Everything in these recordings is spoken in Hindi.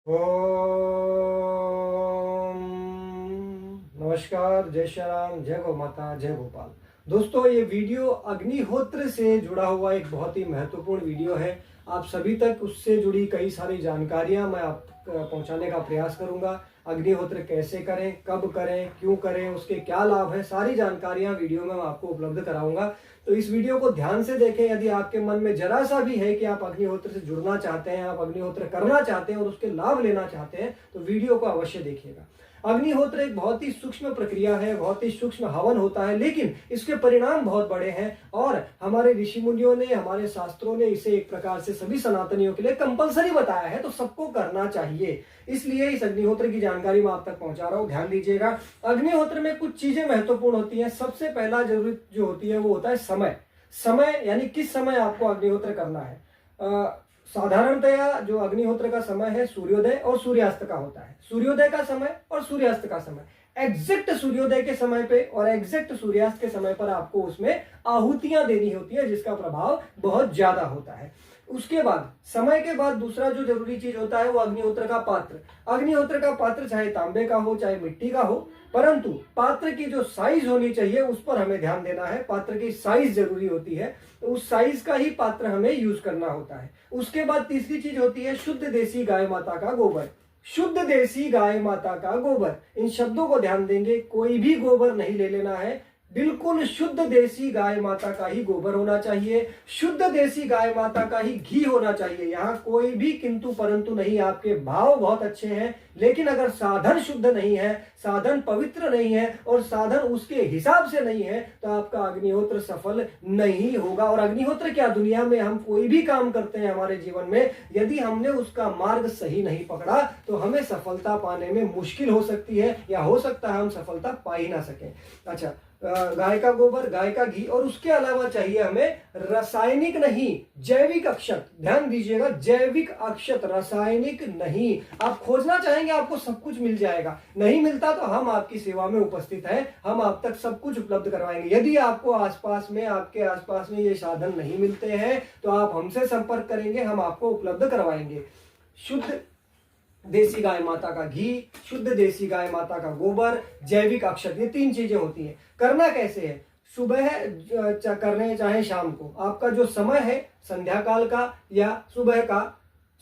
ओम नमस्कार, जय श्री राम, जय गौ माता, जय गोपाल। दोस्तों, ये वीडियो अग्निहोत्र से जुड़ा हुआ एक बहुत ही महत्वपूर्ण वीडियो है। आप सभी तक उससे जुड़ी कई सारी जानकारियां मैं आप पहुंचाने का प्रयास करूंगा। अग्निहोत्र कैसे करें, कब करें, क्यों करें, उसके क्या लाभ है, सारी जानकारियां वीडियो में मैं आपको उपलब्ध कराऊंगा। तो इस वीडियो को ध्यान से देखें। यदि आपके मन में जरा सा भी है कि आप अग्निहोत्र से जुड़ना चाहते हैं, आप अग्निहोत्र करना चाहते हैं और उसके लाभ लेना चाहते हैं, तो वीडियो को अवश्य देखिएगा। अग्निहोत्र एक बहुत ही सूक्ष्म प्रक्रिया है, बहुत ही सूक्ष्म हवन होता है, लेकिन इसके परिणाम बहुत बड़े हैं और हमारे ऋषि मुनियों ने, हमारे शास्त्रों ने इसे एक प्रकार से सभी सनातनियों के लिए कंपलसरी बताया है, तो सबको करना चाहिए। इसलिए इस अग्निहोत्र की जानकारी मैं आप तक पहुंचा रहा हूं, ध्यान दीजिएगा। अग्निहोत्र में कुछ चीजें महत्वपूर्ण होती हैं। सबसे पहला जरूरी जो होती है वो होता है समय। समय यानी किस समय आपको अग्निहोत्र करना है। साधारणतया जो अग्निहोत्र का समय है सूर्योदय और सूर्यास्त का होता है। सूर्योदय का समय और सूर्यास्त का समय, एग्जैक्ट सूर्योदय के समय पे और एग्जैक्ट सूर्यास्त के समय पर आपको उसमें आहुतियां देनी होती है, जिसका प्रभाव बहुत ज्यादा होता है। उसके बाद समय के बाद दूसरा जो जरूरी चीज होता है वो अग्निहोत्र का पात्र। अग्निहोत्र का पात्र चाहे तांबे का हो चाहे मिट्टी का हो, परंतु पात्र की जो साइज होनी चाहिए उस पर हमें ध्यान देना है। पात्र की साइज जरूरी होती है, तो उस साइज का ही पात्र हमें यूज करना होता है। उसके बाद तीसरी चीज होती है शुद्ध देसी गाय माता का गोबर। शुद्ध देसी गाय माता का गोबर, इन शब्दों को ध्यान देंगे। कोई भी गोबर नहीं ले लेना है, बिल्कुल शुद्ध देसी गाय माता का ही गोबर होना चाहिए, शुद्ध देसी गाय माता का ही घी होना चाहिए। यहाँ कोई भी किंतु परंतु नहीं। आपके भाव बहुत अच्छे हैं, लेकिन अगर साधन शुद्ध नहीं है, साधन पवित्र नहीं है और साधन उसके हिसाब से नहीं है, तो आपका अग्निहोत्र सफल नहीं होगा। और अग्निहोत्र क्या, दुनिया में हम कोई भी काम करते हैं हमारे जीवन में, यदि हमने उसका मार्ग सही नहीं पकड़ा तो हमें सफलता पाने में मुश्किल हो सकती है, या हो सकता है हम सफलता पा ही ना सकें। अच्छा, गाय का गोबर, गाय का घी, और उसके अलावा चाहिए हमें रासायनिक नहीं, जैविक अक्षत। ध्यान दीजिएगा, जैविक अक्षत, रासायनिक नहीं। आप खोजना चाहेंगे आपको सब कुछ मिल जाएगा, नहीं मिलता तो हम आपकी सेवा में उपस्थित हैं, हम आप तक सब कुछ उपलब्ध करवाएंगे। यदि आपको आसपास में, आपके आसपास में ये साधन नहीं मिलते हैं तो आप हमसे संपर्क करेंगे, हम आपको उपलब्ध करवाएंगे। शुद्ध देसी गाय माता का घी, शुद्ध देसी गाय माता का गोबर, जैविक अक्षत, ये तीन चीजें होती हैं। करना कैसे है, सुबह करने चाहे शाम को, आपका जो समय है संध्या काल का या सुबह का,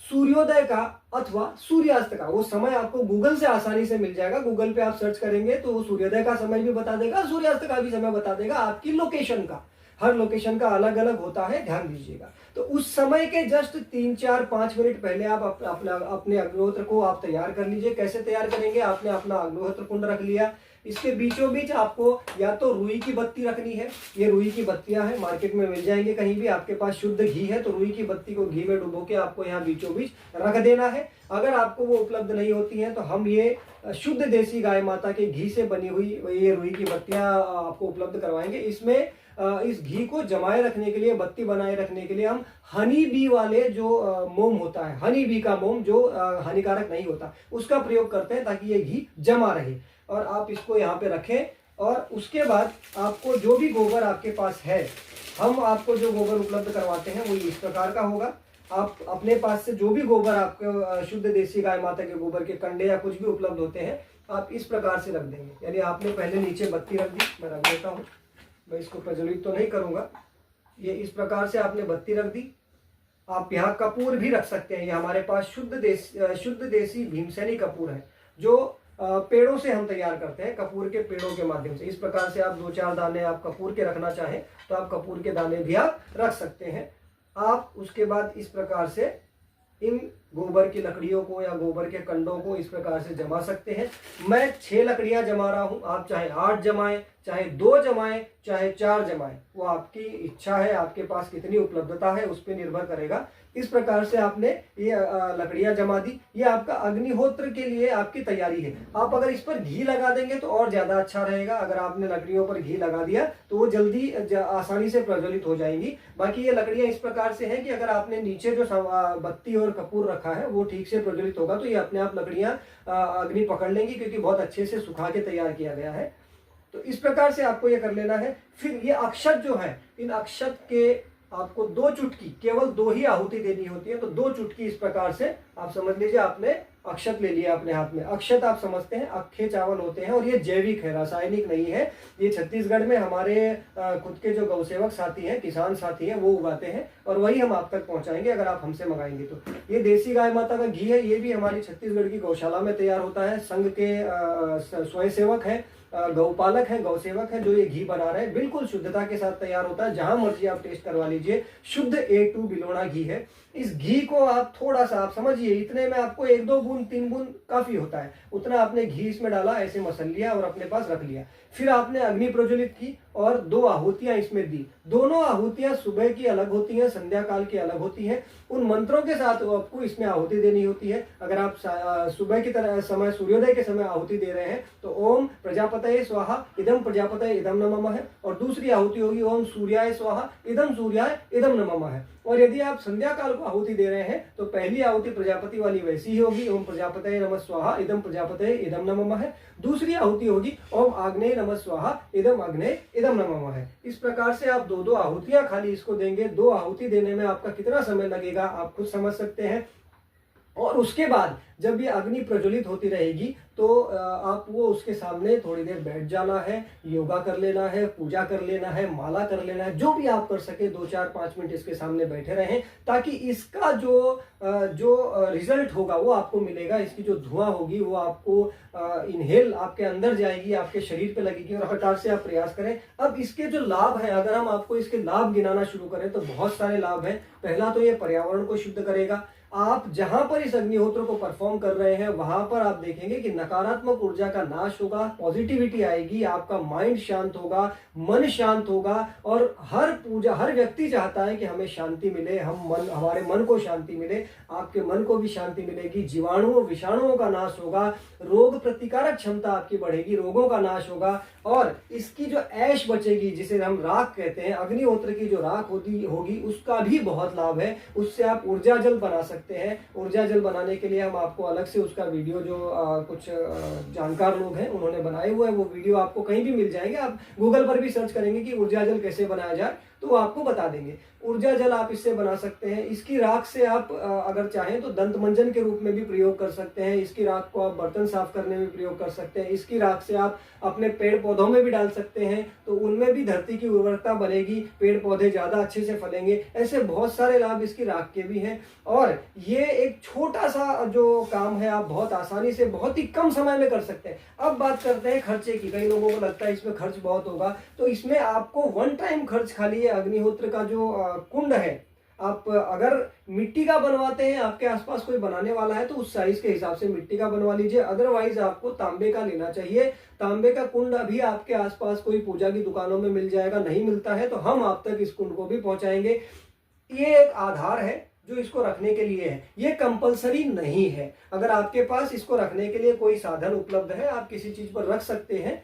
सूर्योदय का अथवा सूर्यास्त का, वो समय आपको गूगल से आसानी से मिल जाएगा। गूगल पे आप सर्च करेंगे तो वो सूर्योदय का समय भी बता देगा, सूर्यास्त का भी समय बता देगा, आपकी लोकेशन का। हर लोकेशन का अलग अलग होता है, ध्यान दीजिएगा। तो उस समय के जस्ट 3, 4, 5 मिनट पहले आप अपने अग्निहोत्र को आप तैयार कर लीजिए। कैसे तैयार करेंगे, आपने अपना अग्निहोत्र कुंड रख लिया, इसके बीचों बीच आपको या तो रुई की बत्ती रखनी है। ये रुई की बत्तियां हैं, मार्केट में मिल जाएंगे कहीं भी। आपके पास शुद्ध घी है तो रुई की बत्ती को घी में डुबो के आपको यहाँ बीचों बीच रख देना है। अगर आपको वो उपलब्ध नहीं होती हैं तो हम ये शुद्ध देसी गाय माता के घी से बनी हुई ये रुई की बत्तियां आपको उपलब्ध करवाएंगे। इसमें इस घी को जमाए रखने के लिए, बत्ती बनाए रखने के लिए हम हनी बी वाले जो मोम होता है, हनी बी का मोम जो हानिकारक नहीं होता, उसका प्रयोग करते हैं ताकि ये घी जमा रहे। और आप इसको यहाँ पे रखें और उसके बाद आपको जो भी गोबर आपके पास है, हम आपको जो गोबर उपलब्ध करवाते हैं वो इस प्रकार का होगा। आप अपने पास से जो भी गोबर आपको शुद्ध देसी गाय माता के गोबर के कंडे या कुछ भी उपलब्ध होते हैं, आप इस प्रकार से रख देंगे। यानी आपने पहले नीचे बत्ती रख दी, मैं रख देता हूँ, मैं इसको प्रज्वलित तो नहीं करूंगा। ये इस प्रकार से आपने बत्ती रख दी। आप यहाँ कपूर भी रख सकते हैं। ये हमारे पास शुद्ध देसी भीमसेनी कपूर है, जो पेड़ों से हम तैयार करते हैं, कपूर के पेड़ों के माध्यम से। इस प्रकार से आप 2-4 दाने आप कपूर के रखना चाहें तो आप कपूर के दाने भी आप रख सकते हैं। आप उसके बाद इस प्रकार से इन गोबर की लकड़ियों को या गोबर के कंडों को इस प्रकार से जमा सकते हैं। मैं 6 लकड़ियां जमा रहा हूं, आप चाहे 8 जमाएं, चाहे 2 जमाएं, चाहे 4 जमाएं, वो आपकी इच्छा है, आपके पास कितनी उपलब्धता है उस पर निर्भर करेगा। इस प्रकार से आपने ये लकड़ियां जमा दी। ये आपका अग्निहोत्र के लिए आपकी तैयारी है। आप अगर इस पर घी लगा देंगे तो और ज्यादा अच्छा रहेगा। अगर आपने लकड़ियों पर घी लगा दिया तो वो जल्दी आसानी से प्रज्वलित हो जाएंगी। बाकी ये लकड़ियां इस प्रकार से हैं कि अगर आपने नीचे जो बत्ती और कपूर रखा है वो ठीक से प्रज्वलित होगा तो ये अपने आप लकड़ियां अग्नि पकड़ लेंगी, क्योंकि बहुत अच्छे से सुखा के तैयार किया गया है। तो इस प्रकार से आपको ये कर लेना है। फिर ये अक्षत जो है, इन अक्षत के आपको 2 चुटकी, केवल 2 ही आहुति देनी होती है, तो 2 चुटकी इस प्रकार से आप समझ लीजिए आपने अक्षत ले लिया अपने हाथ में। अक्षत आप समझते हैं अक्खे चावल होते हैं और ये जैविक है, रासायनिक नहीं है। ये छत्तीसगढ़ में हमारे खुद के जो गौसेवक साथी हैं, किसान साथी हैं, वो उगाते हैं और वही हम आप तक पहुंचाएंगे अगर आप हमसे मंगाएंगे तो। ये देसी गाय माता का घी है, ये भी हमारी छत्तीसगढ़ की गौशाला में तैयार होता है। संघ के स्वयंसेवक हैं, गौपालक हैं, गौसेवक हैं जो ये घी बना रहे हैं, बिल्कुल शुद्धता के साथ तैयार होता है। जहां मर्जी आप टेस्ट करवा लीजिए, शुद्ध A2 बिलोड़ा घी है। इस घी को आप थोड़ा सा, आप समझिए इतने में आपको 1-2 बूंद 3 बूंद काफी होता है, उतना आपने घी इसमें डाला, ऐसे मसल लिया और अपने पास रख लिया। फिर आपने अग्नि प्रज्वलित की और 2 आहुतियां इसमें दी। दोनों आहुतियां सुबह की अलग होती हैं, संध्या काल की अलग होती हैं। उन मंत्रों के साथ आपको इसमें आहुति देनी होती है। अगर आप सुबह की तरह समय, सूर्योदय के समय आहुति दे रहे हैं तो ओम प्रजापतये स्वाहा इदम प्रजापतये इदम नमः है, और दूसरी आहुति होगी ओम सूर्याय स्वाहा इदम सूर्याय इदम नमः है। और यदि आप संध्या काल को आहुति दे रहे हैं तो पहली आहुति प्रजापति वाली वैसी ही होगी, ओम प्रजापतये नमः स्वाहा इदम प्रजापतये इदम नमः है। दूसरी आहुति होगी ओम आग्नेय नमः स्वाहा इदम अग्नेय इदम नमः है। इस प्रकार से आप 2-2 आहुतियां खाली इसको देंगे। 2 आहुति देने में आपका कितना समय लगेगा आप खुद समझ सकते हैं। और उसके बाद जब ये अग्नि प्रज्वलित होती रहेगी तो आप वो उसके सामने थोड़ी देर बैठ जाना है, योगा कर लेना है, पूजा कर लेना है, माला कर लेना है, जो भी आप कर सके 2-4-5 मिनट इसके सामने बैठे रहें, ताकि इसका जो रिजल्ट होगा वो आपको मिलेगा। इसकी जो धुआं होगी वो आपको इनहेल आपके अंदर जाएगी, आपके शरीर पे लगेगी, और प्रकार से आप प्रयास करें। अब इसके जो लाभ हैं, अगर हम आपको इसके लाभ गिनाना शुरू करें तो बहुत सारे लाभ हैं। पहला तो ये पर्यावरण को शुद्ध करेगा। आप जहां पर इस अग्निहोत्र को परफॉर्म कर रहे हैं वहां पर आप देखेंगे कि नकारात्मक ऊर्जा का नाश होगा, पॉजिटिविटी आएगी, आपका माइंड शांत होगा, मन शांत होगा। और हर व्यक्ति चाहता है कि हमें शांति मिले, हमारे मन को शांति मिले, आपके मन को भी शांति मिलेगी। जीवाणुओं विषाणुओं का नाश होगा, रोग प्रतिकारक क्षमता आपकी बढ़ेगी, रोगों का नाश होगा। और इसकी जो ऐश बचेगी, जिसे हम राख कहते हैं, अग्निहोत्र की जो राख होगी उसका भी बहुत लाभ है। उससे आप ऊर्जा जल बना सकते हैं। ऊर्जा जल बनाने के लिए हम आपको अलग से उसका वीडियो जो कुछ जानकार लोग हैं उन्होंने बनाए हुए हैं, वो वीडियो आपको कहीं भी मिल जाएंगे। आप गूगल पर भी सर्च करेंगे कि ऊर्जा जल कैसे बनाया जाए तो वो आपको बता देंगे। ऊर्जा जल आप इससे बना सकते हैं। इसकी राख से आप अगर चाहें तो दंत मंजन के रूप में भी प्रयोग कर सकते हैं। इसकी राख को आप बर्तन साफ करने में प्रयोग कर सकते हैं। इसकी राख से आप अपने पेड़ पौधों में भी डाल सकते हैं, तो उनमें भी धरती की उर्वरता बढ़ेगी, पेड़ पौधे ज्यादा अच्छे से फलेंगे। ऐसे बहुत सारे लाभ इसकी राख के भी हैं। और ये एक छोटा सा जो काम है, आप बहुत आसानी से बहुत ही कम समय में कर सकते हैं। अब बात करते हैं खर्चे की। कई लोगों को लगता है इसमें खर्च बहुत होगा, तो इसमें आपको वन टाइम खर्च खाली है। अग्निहोत्र का जो कुंड है, आप अगर मिट्टी का बनवाते हैं, आपके आसपास कोई बनाने वाला है तो उस साइज के हिसाब से मिट्टी का बनवा लीजिए। अदरवाइज आपको तांबे का लेना चाहिए। तांबे का कुंड अभी आपके आसपास कोई पूजा की दुकानों में मिल जाएगा, नहीं मिलता है तो हम आप तक इस कुंड को भी पहुंचाएंगे। ये एक आधार है जो इसको रखने के लिए है, ये कंपलसरी नहीं है। अगर आपके पास इसको रखने के लिए कोई साधन उपलब्ध है, आप किसी चीज पर रख सकते हैं,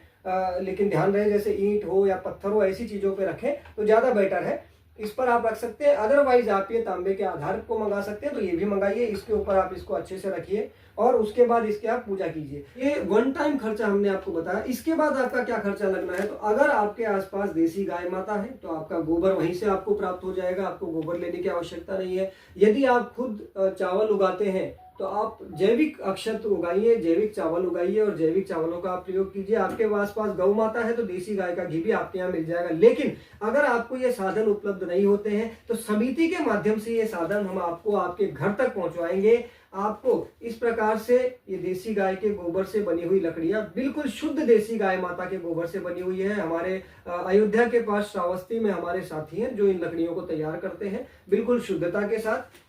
लेकिन ध्यान रहे जैसे ईंट हो या पत्थर हो, ऐसी चीजों पे रखें तो ज्यादा बेटर है। इस पर आप रख सकते हैं। अदरवाइज आप ये तांबे के आधार को मंगा सकते हैं, तो ये भी मंगाइए। इसके ऊपर आप इसको अच्छे से रखिए और उसके बाद इसके आप पूजा कीजिए। ये वन टाइम खर्चा हमने आपको बताया। इसके बाद आपका क्या खर्चा लगना है, तो अगर आपके आसपास देसी गाय माता है तो आपका गोबर वहीं से आपको प्राप्त हो जाएगा, आपको गोबर लेने की आवश्यकता नहीं है। यदि आप खुद चावल उगाते हैं तो आप जैविक अक्षत उगाइए, जैविक चावल उगाइए और जैविक चावलों का आप प्रयोग कीजिए। आपके आसपास गौ माता है तो देसी गाय का घी भी आपके यहाँ मिल जाएगा। लेकिन अगर आपको ये साधन उपलब्ध नहीं होते हैं तो समिति के माध्यम से ये साधन हम आपको आपके घर तक पहुंचवाएंगे। आपको इस प्रकार से ये देसी गाय के गोबर से बनी हुई लकड़ियां, बिल्कुल शुद्ध देसी गाय माता के गोबर से बनी हुई है। हमारे अयोध्या के पास श्रावस्ती में हमारे साथी हैं जो इन लकड़ियों को तैयार करते हैं बिल्कुल शुद्धता के साथ।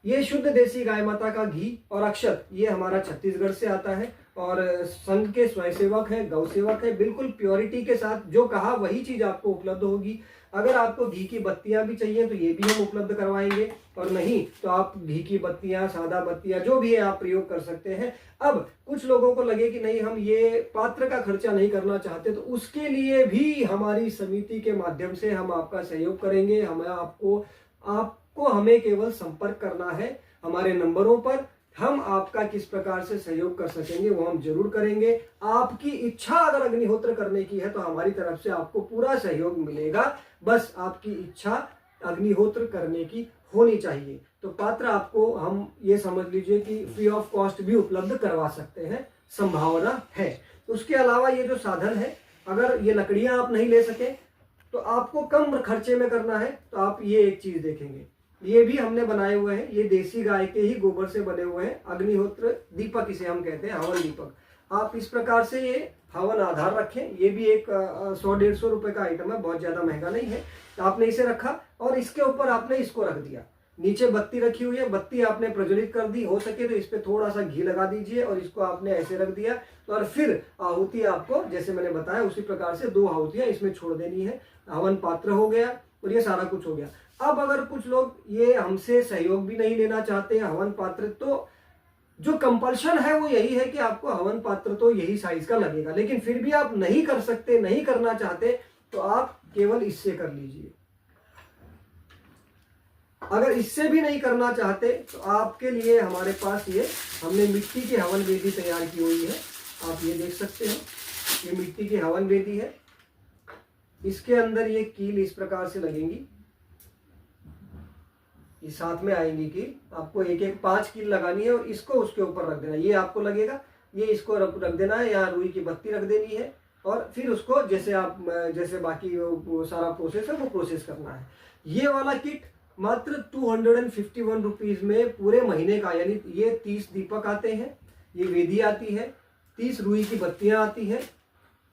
ये शुद्ध देसी गाय माता का घी और अक्षत ये हमारा छत्तीसगढ़ से आता है और संघ के स्वयंसेवक है, गौ सेवक है, बिल्कुल प्योरिटी के साथ जो कहा वही चीज आपको उपलब्ध होगी। अगर आपको घी की बत्तियां भी चाहिए तो ये भी हम उपलब्ध करवाएंगे, और नहीं तो आप घी की बत्तियां, सादा बत्तियां जो भी है आप प्रयोग कर सकते हैं। अब कुछ लोगों को लगे कि नहीं हम ये पात्र का खर्चा नहीं करना चाहते, तो उसके लिए भी हमारी समिति के माध्यम से हम आपका सहयोग करेंगे। आपको हमें केवल संपर्क करना है हमारे नंबरों पर। हम आपका किस प्रकार से सहयोग कर सकेंगे वो हम जरूर करेंगे। आपकी इच्छा अगर अग्निहोत्र करने की है तो हमारी तरफ से आपको पूरा सहयोग मिलेगा। बस आपकी इच्छा अग्निहोत्र करने की होनी चाहिए। तो पात्र आपको हम ये समझ लीजिए कि फ्री ऑफ कॉस्ट भी उपलब्ध करवा सकते हैं, संभावना है। उसके अलावा ये जो साधन है, अगर ये लकड़ियां आप नहीं ले सके तो आपको कम खर्चे में करना है तो आप ये एक चीज देखेंगे, ये भी हमने बनाए हुए हैं, ये देसी गाय के ही गोबर से बने हुए हैं, अग्निहोत्र दीपक इसे हम कहते हैं, हवन दीपक। आप इस प्रकार से ये हवन आधार रखें, ये भी एक 100-150 रुपए का आइटम है, बहुत ज्यादा महंगा नहीं है। आपने इसे रखा और इसके ऊपर आपने इसको रख दिया, नीचे बत्ती रखी हुई है, बत्ती आपने प्रज्वलित कर दी, हो सके तो इस पे थोड़ा सा घी लगा दीजिए और इसको आपने ऐसे रख दिया। और फिर आहुति आपको जैसे मैंने बताया उसी प्रकार से 2 आहुतियां इसमें छोड़ देनी है। हवन पात्र हो गया और ये सारा कुछ हो गया। अब अगर कुछ लोग ये हमसे सहयोग भी नहीं लेना चाहते हैं हवन पात्र, तो जो कंपल्शन है वो यही है कि आपको हवन पात्र तो यही साइज का लगेगा, लेकिन फिर भी आप नहीं कर सकते, नहीं करना चाहते तो आप केवल इससे कर लीजिए। अगर इससे भी नहीं करना चाहते तो आपके लिए हमारे पास ये हमने मिट्टी की हवन वेदी तैयार की हुई है, आप ये देख सकते हैं, ये मिट्टी की हवन वेदी है। इसके अंदर ये कील इस प्रकार से लगेंगी, ये साथ में आएंगी कील, आपको एक एक 5 कील लगानी है और इसको उसके ऊपर रख देना, ये आपको लगेगा, ये इसको रख देना है, यहाँ रुई की बत्ती रख देनी है और फिर उसको जैसे बाकी वो सारा प्रोसेस है वो प्रोसेस करना है। ये वाला किट मात्र 251 रुपीज में पूरे महीने का, यानी ये 30 दीपक आते हैं, ये वेदी आती है, 30 रुई की बत्तियां आती है,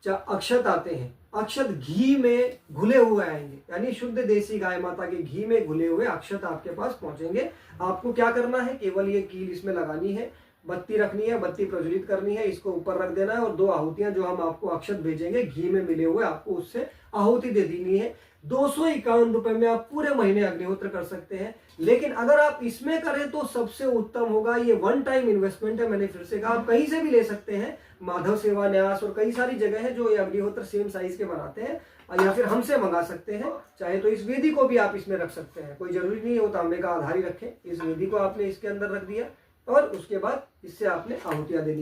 अक्षत आते हैं, अक्षत घी में घुले हुए आएंगे, यानी शुद्ध देसी गाय माता के घी में घुले हुए अक्षत आपके पास पहुंचेंगे। आपको क्या करना है, केवल ये कील इसमें लगानी है, बत्ती रखनी है, बत्ती प्रज्वलित करनी है, इसको ऊपर रख देना है और 2 आहुतियां जो हम आपको अक्षत भेजेंगे घी में मिले हुए, आपको उससे आहुति दे देनी है। 251 रुपए में आप पूरे महीने अग्निहोत्र कर सकते हैं। लेकिन अगर आप इसमें करें तो सबसे उत्तम होगा, ये 1 टाइम इन्वेस्टमेंट है, मैंने फिर से कहा, आप कहीं से भी ले सकते हैं, माधव सेवा न्यास और कई सारी जगह है जो ये अग्निहोत्र सेम साइज के बनाते हैं, या फिर हमसे मंगा सकते हैं। चाहे तो इस वेदी को भी आप इसमें रख सकते हैं, कोई जरूरी नहीं है वो तांबे का आधार ही रखें। इस वेदी को आपने इसके अंदर रख दिया और उसके बाद इससे आपने आहुतियां दे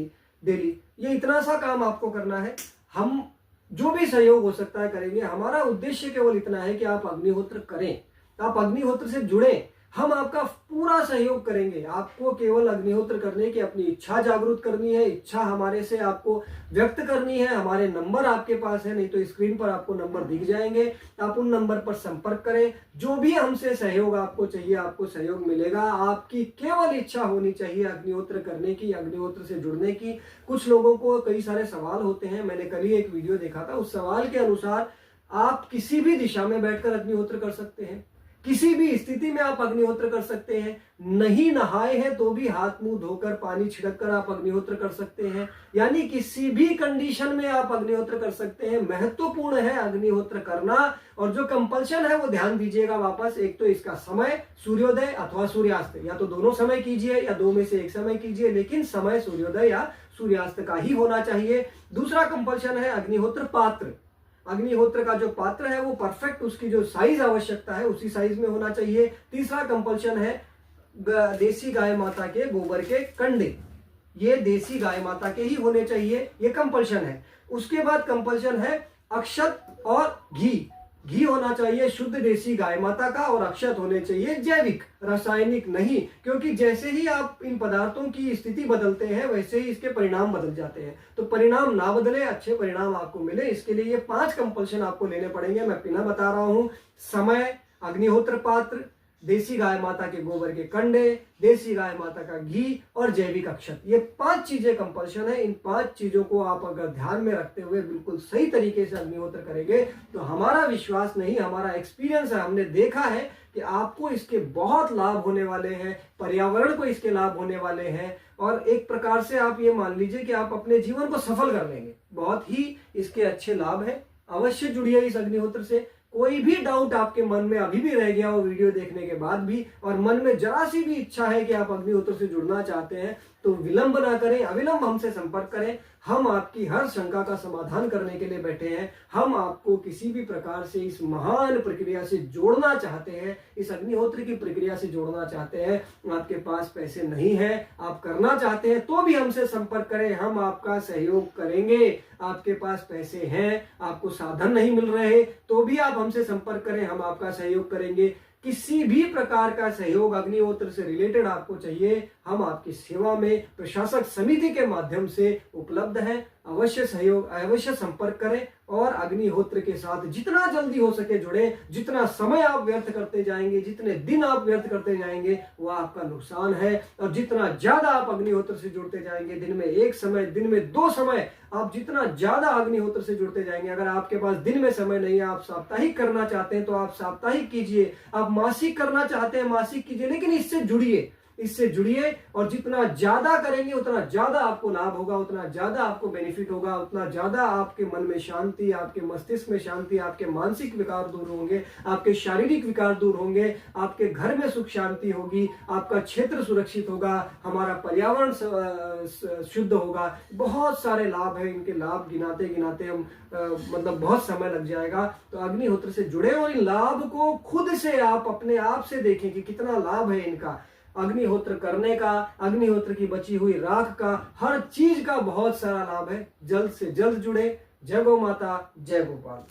ली। ये इतना सा काम आपको करना है, हम जो भी सहयोग हो सकता है करेंगे। हमारा उद्देश्य केवल इतना है कि आप अग्निहोत्र करें, आप अग्निहोत्र से जुड़ें, हम आपका पूरा सहयोग करेंगे। आपको केवल अग्निहोत्र करने की अपनी इच्छा जागरूक करनी है, इच्छा हमारे से आपको व्यक्त करनी है। हमारे नंबर आपके पास है, नहीं तो स्क्रीन पर आपको नंबर दिख जाएंगे, आप उन नंबर पर संपर्क करें। जो भी हमसे सहयोग आपको चाहिए, आपको सहयोग मिलेगा। आपकी केवल इच्छा होनी चाहिए अग्निहोत्र करने की, अग्निहोत्र से जुड़ने की। कुछ लोगों को कई सारे सवाल होते हैं, मैंने कल ही एक वीडियो देखा था, उस सवाल के अनुसार आप किसी भी दिशा में बैठकर अग्निहोत्र कर सकते हैं, किसी भी स्थिति में आप अग्निहोत्र कर सकते हैं। नहीं नहाए हैं तो भी हाथ मुंह धोकर पानी छिड़क कर आप अग्निहोत्र कर सकते हैं, यानी किसी भी कंडीशन में आप अग्निहोत्र कर सकते हैं। महत्वपूर्ण है अग्निहोत्र करना, और जो कंपल्शन है वो ध्यान दीजिएगा वापस, एक तो इसका समय सूर्योदय अथवा सूर्यास्त, या तो दोनों समय कीजिए या 2 में से एक समय कीजिए, लेकिन समय सूर्योदय या सूर्यास्त का ही होना चाहिए। दूसरा कंपल्शन है अग्निहोत्र पात्र। अग्निहोत्र का जो पात्र है वो परफेक्ट, उसकी जो साइज आवश्यकता है उसी साइज में होना चाहिए। तीसरा कंपल्शन है देसी गाय माता के गोबर के कंडे, ये देसी गाय माता के ही होने चाहिए, ये कंपल्शन है। उसके बाद कंपल्शन है अक्षत और घी। घी होना चाहिए शुद्ध देसी गाय माता का, और अक्षत होने चाहिए जैविक, रासायनिक नहीं, क्योंकि जैसे ही आप इन पदार्थों की स्थिति बदलते हैं वैसे ही इसके परिणाम बदल जाते हैं। तो परिणाम ना बदले, अच्छे परिणाम आपको मिले, इसके लिए ये 5 कंपल्शन आपको लेने पड़ेंगे। मैं पुनः बता रहा हूं, समय, अग्निहोत्र पात्र, देसी गाय माता के गोबर के कंडे, देसी गाय माता का घी और जैविक अक्षत, ये 5 चीजें कंपल्शन है। इन 5 चीजों को आप अगर ध्यान में रखते हुए बिल्कुल सही तरीके से अग्निहोत्र करेंगे तो हमारा विश्वास नहीं, हमारा एक्सपीरियंस है, हमने देखा है कि आपको इसके बहुत लाभ होने वाले हैं, पर्यावरण को इसके लाभ होने वाले हैं, और एक प्रकार से आप ये मान लीजिए कि आप अपने जीवन को सफल कर लेंगे। बहुत ही इसके अच्छे लाभ हैं। अवश्य जुड़िए इस अग्निहोत्र से। कोई भी डाउट आपके मन में अभी भी रह गया हो वीडियो देखने के बाद भी, और मन में जरा सी भी इच्छा है कि आप अग्निहोत्र से जुड़ना चाहते हैं, तो विलंब ना करें, अविलंब हमसे संपर्क करें। हम आपकी हर शंका का समाधान करने के लिए बैठे हैं। हम आपको किसी भी प्रकार से इस महान प्रक्रिया से जोड़ना चाहते हैं, इस अग्निहोत्र की प्रक्रिया से जोड़ना चाहते हैं। आपके पास पैसे नहीं है, आप करना चाहते हैं तो भी हमसे संपर्क करें, हम आपका सहयोग करेंगे। आपके पास पैसे हैं, आपको साधन नहीं मिल रहे तो भी आप हमसे संपर्क करें, हम आपका सहयोग करेंगे। किसी भी प्रकार का सहयोग अग्निहोत्र से रिलेटेड आपको चाहिए, हम आपकी सेवा में प्रशासक समिति के माध्यम से उपलब्ध हैं। अवश्य सहयोग, अवश्य संपर्क करें और अग्निहोत्र के साथ जितना जल्दी हो सके जुड़े। जितना समय आप व्यर्थ करते जाएंगे, जितने दिन आप व्यर्थ करते जाएंगे, वह आपका नुकसान है। और जितना ज्यादा आप अग्निहोत्र से जुड़ते जाएंगे, दिन में 1 समय, दिन में 2 समय, आप जितना ज्यादा अग्निहोत्र से जुड़ते जाएंगे, अगर आपके पास दिन में समय नहीं है, आप साप्ताहिक करना चाहते हैं तो आप साप्ताहिक कीजिए, आप मासिक करना चाहते हैं मासिक कीजिए, लेकिन इससे जुड़िए, इससे जुड़िए। और जितना ज्यादा करेंगे उतना ज्यादा आपको लाभ होगा, उतना ज्यादा आपको बेनिफिट होगा, उतना ज्यादा आपके मन में शांति, आपके मस्तिष्क में शांति, आपके मानसिक विकार दूर होंगे, आपके शारीरिक विकार दूर होंगे, आपके घर में सुख शांति होगी, आपका क्षेत्र सुरक्षित होगा, हमारा पर्यावरण शुद्ध होगा। बहुत सारे लाभ हैं, इनके लाभ गिनाते गिनाते हम मतलब बहुत समय लग जाएगा। तो अग्निहोत्र से जुड़े और इन लाभ को खुद से आप अपने आप से देखें कि कितना लाभ है इनका। अग्निहोत्र करने का, अग्निहोत्र की बची हुई राख का, हर चीज का बहुत सारा लाभ है। जल्द से जल्द जुड़े। जय गौ माता, जय गोपाल।